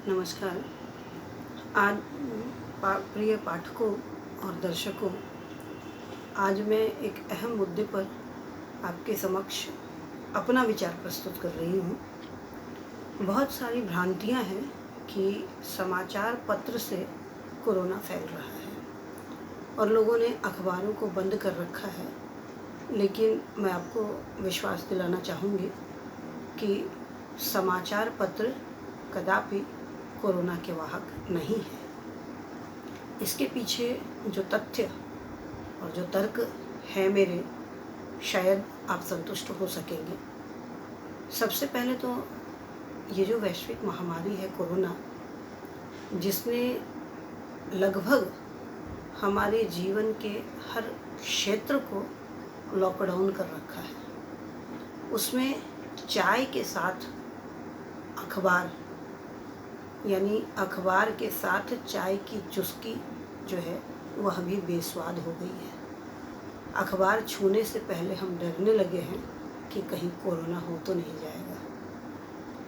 नमस्कार। आज प्रिय पाठकों और दर्शकों, आज मैं एक अहम मुद्दे पर आपके समक्ष अपना विचार प्रस्तुत कर रही हूँ। बहुत सारी भ्रांतियाँ हैं कि समाचार पत्र से कोरोना फैल रहा है और लोगों ने अखबारों को बंद कर रखा है, लेकिन मैं आपको विश्वास दिलाना चाहूँगी कि समाचार पत्र कदापि कोरोना के वाहक नहीं है। इसके पीछे जो तथ्य और जो तर्क है मेरे, शायद आप संतुष्ट हो सकेंगे। सबसे पहले तो ये जो वैश्विक महामारी है कोरोना, जिसने लगभग हमारे जीवन के हर क्षेत्र को लॉकडाउन कर रखा है, उसमें चाय के साथ अखबार, यानी अखबार के साथ चाय की चुस्की जो है वह भी बेस्वाद हो गई है। अखबार छूने से पहले हम डरने लगे हैं कि कहीं कोरोना हो तो नहीं जाएगा,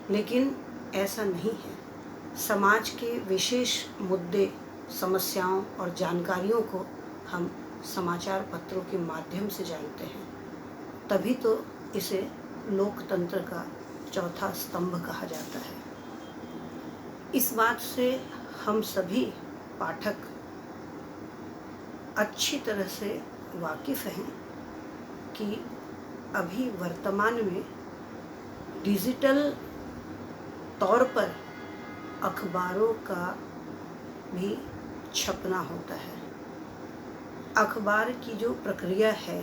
लेकिन ऐसा नहीं है। समाज के विशेष मुद्दे, समस्याओं और जानकारियों को हम समाचार पत्रों के माध्यम से जानते हैं, तभी तो इसे लोकतंत्र का चौथा स्तंभ कहा जाता है। इस बात से हम सभी पाठक अच्छी तरह से वाकिफ़ हैं कि अभी वर्तमान में डिजिटल तौर पर अखबारों का भी छपना होता है। अखबार की जो प्रक्रिया है,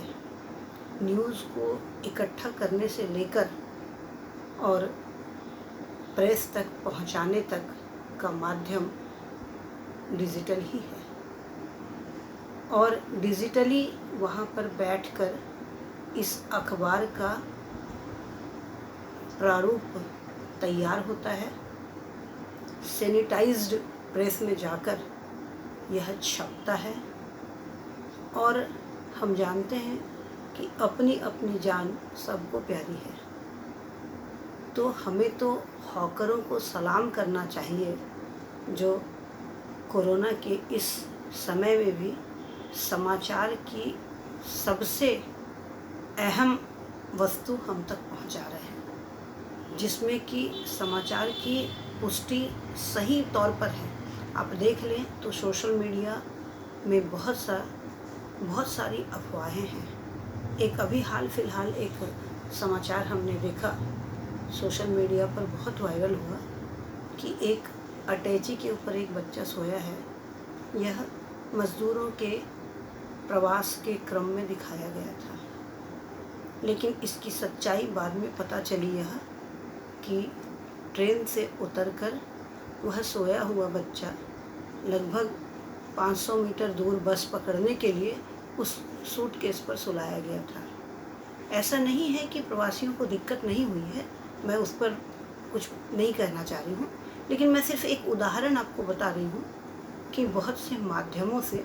न्यूज़ को इकट्ठा करने से लेकर और प्रेस तक पहुंचाने तक का माध्यम डिजिटल ही है, और डिजिटली वहाँ पर बैठकर इस अखबार का प्रारूप तैयार होता है। सैनिटाइज्ड प्रेस में जाकर यह छपता है, और हम जानते हैं कि अपनी अपनी जान सबको प्यारी है, तो हमें तो हॉकरों को सलाम करना चाहिए जो कोरोना के इस समय में भी समाचार की सबसे अहम वस्तु हम तक पहुंचा रहे हैं, जिसमें कि समाचार की पुष्टि सही तौर पर है। आप देख लें तो सोशल मीडिया में बहुत सारी अफवाहें हैं। एक अभी हाल फिलहाल एक समाचार हमने देखा, सोशल मीडिया पर बहुत वायरल हुआ कि एक अटैची के ऊपर एक बच्चा सोया है। यह मज़दूरों के प्रवास के क्रम में दिखाया गया था, लेकिन इसकी सच्चाई बाद में पता चली यह कि ट्रेन से उतरकर वह सोया हुआ बच्चा लगभग 500 मीटर दूर बस पकड़ने के लिए उस सूटकेस पर सुलाया गया था। ऐसा नहीं है कि प्रवासियों को दिक्कत नहीं हुई है, मैं उस पर कुछ नहीं कहना चाह रही हूँ, लेकिन मैं सिर्फ एक उदाहरण आपको बता रही हूँ कि बहुत से माध्यमों से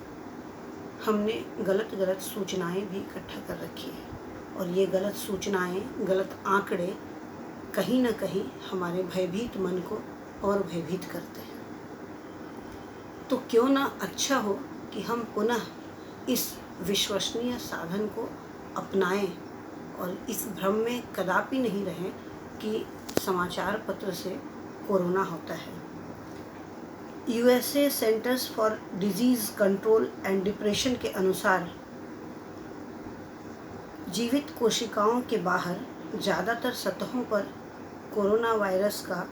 हमने गलत सूचनाएं भी इकट्ठा कर रखी है, और ये गलत सूचनाएं, गलत आंकड़े कहीं ना कहीं हमारे भयभीत मन को और भयभीत करते हैं। तो क्यों ना अच्छा हो कि हम पुनः इस विश्वसनीय साधन को अपनाएं और इस भ्रम में कदापि नहीं रहें कि समाचार पत्र से कोरोना होता है। USA centres for disease control and depression के अनुसार जीवित कोशिकाओं के बाहर ज़्यादातर सतहों पर कोरोना वायरस का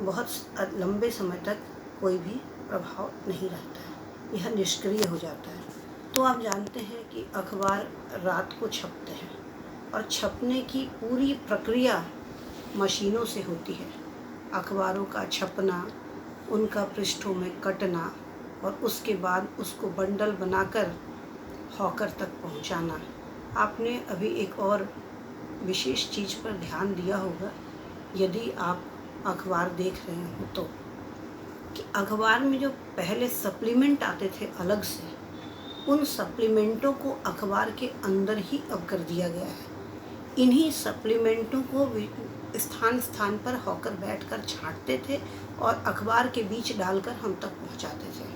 बहुत लंबे समय तक कोई भी प्रभाव नहीं रहता है, यह निष्क्रिय हो जाता है। तो आप जानते हैं कि अखबार रात को छपते हैं, और छपने की पूरी प्रक्रिया मशीनों से होती है। अखबारों का छपना, उनका पृष्ठों में कटना, और उसके बाद उसको बंडल बनाकर हॉकर तक पहुंचाना। आपने अभी एक और विशेष चीज़ पर ध्यान दिया होगा, यदि आप अखबार देख रहे हो तो, कि अखबार में जो पहले सप्लीमेंट आते थे अलग से, उन सप्लीमेंटों को अखबार के अंदर ही अब कर दिया गया है। इन्हीं सप्लीमेंटों को स्थान स्थान पर हॉकर बैठकर छांटते थे और अखबार के बीच डालकर हम तक पहुंचाते थे।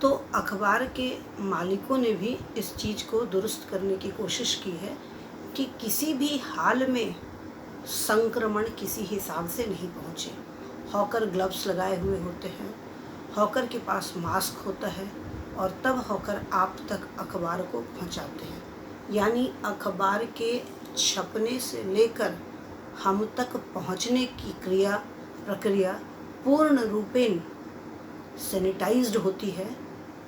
तो अखबार के मालिकों ने भी इस चीज़ को दुरुस्त करने की कोशिश की है कि किसी भी हाल में संक्रमण किसी हिसाब से नहीं पहुँचे। हॉकर ग्लव्स लगाए हुए होते हैं, हॉकर के पास मास्क होता है और तब हॉकर आप तक अखबार को पहुंचाते हैं। यानी अखबार के छपने से लेकर हम तक पहुंचने की प्रक्रिया पूर्ण रूपेण सैनिटाइज्ड होती है।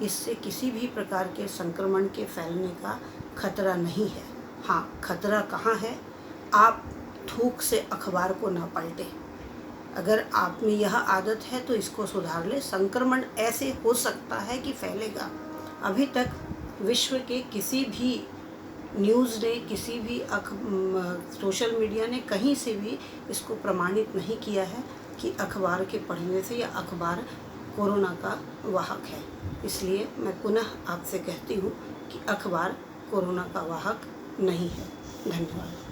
इससे किसी भी प्रकार के संक्रमण के फैलने का खतरा नहीं है। हाँ, खतरा कहाँ है? आप थूक से अखबार को ना पलटें। अगर आप में यह आदत है तो इसको सुधार ले। संक्रमण ऐसे हो सकता है कि फैलेगा। अभी तक विश्व के किसी भी न्यूज़ ने, किसी भी सोशल मीडिया ने कहीं से भी इसको प्रमाणित नहीं किया है कि अखबार के पढ़ने से या अखबार कोरोना का वाहक है। इसलिए मैं पुनः आपसे कहती हूँ कि अखबार कोरोना का वाहक नहीं है। धन्यवाद।